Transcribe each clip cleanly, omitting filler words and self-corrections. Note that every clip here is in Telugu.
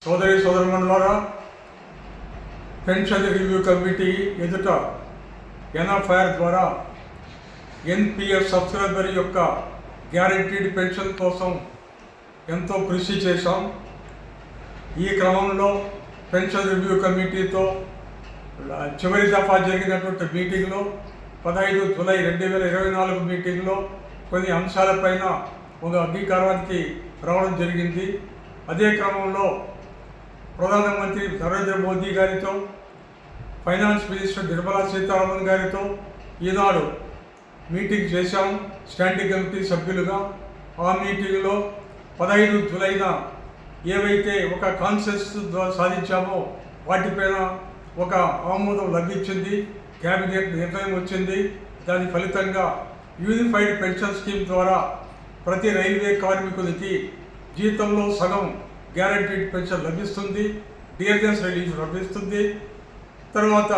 సోదరులారా, పెన్షన్ రివ్యూ కమిటీ ఎదుట ఎన్ఎఫ్ఐఆర్ ద్వారా ఎన్పిఎస్ సబ్స్క్రైబర్ యొక్క గ్యారెంటీడ్ పెన్షన్ కోసం ఎంతో కృషి చేశాం. ఈ క్రమంలో పెన్షన్ రివ్యూ కమిటీతో చివరి దఫా జరిగినటువంటి మీటింగ్లో 15 జూలై 2024 మీటింగ్లో కొన్ని అంశాలపైన ఒక అంగీకారానికి రావడం జరిగింది. అదే క్రమంలో ప్రధానమంత్రి నరేంద్ర మోదీ గారితో, ఫైనాన్స్ మినిస్టర్ నిర్మలా సీతారామన్ గారితో ఈనాడు మీటింగ్ చేశాం స్టాండింగ్ కమిటీ సభ్యులుగా. ఆ మీటింగ్లో 15 జూలైన ఏవైతే ఒక కాన్సెన్సస్ సాధించామో వాటిపైన ఒక ఆమోదం లభించింది, క్యాబినెట్ నిర్ణయం వచ్చింది. దాని ఫలితంగా యూనిఫైడ్ పెన్షన్ స్కీమ్ ద్వారా ప్రతి రైల్వే కార్మికులకి జీతంలో సగం గ్యారంటీడ్ పెన్షన్ లభిస్తుంది, డియర్నెస్ రిలీఫ్ లభిస్తుంది. తర్వాత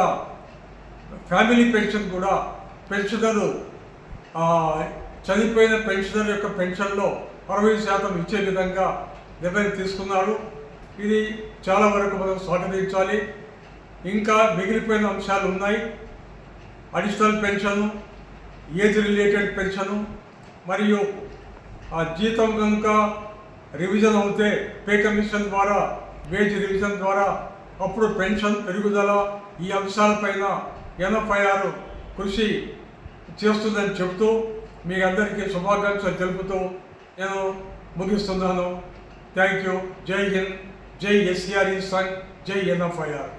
ఫ్యామిలీ పెన్షన్ కూడా పెన్షనరు చనిపోయిన పెన్షనర్ యొక్క పెన్షన్లో 60% ఇచ్చే విధంగా నిర్ణయం తీసుకున్నారు. ఇది చాలా వరకు మనం స్వాగతించాలి. ఇంకా మిగిలిపోయిన అంశాలు ఉన్నాయి. Additional pension, age related pension, మరియు ఆ జీతం కనుక రివిజన్ అవుతే పే కమిషన్ ద్వారా, వేజ్ రివిజన్ ద్వారా అప్పుడు పెన్షన్ పెరుగుదల, ఈ అంశాలపైన ఎన్ఎఫ్ఐఆర్ కృషి చేస్తుందని చెబుతూ మీ అందరికీ శుభాకాంక్షలు తెలుపుతూ నేను ముగిస్తున్నాను. Thank you. జై హింద్, జై ఎస్ఆర్ఈ సంఘ్, జై ఎన్ఎఫ్ఐఆర్.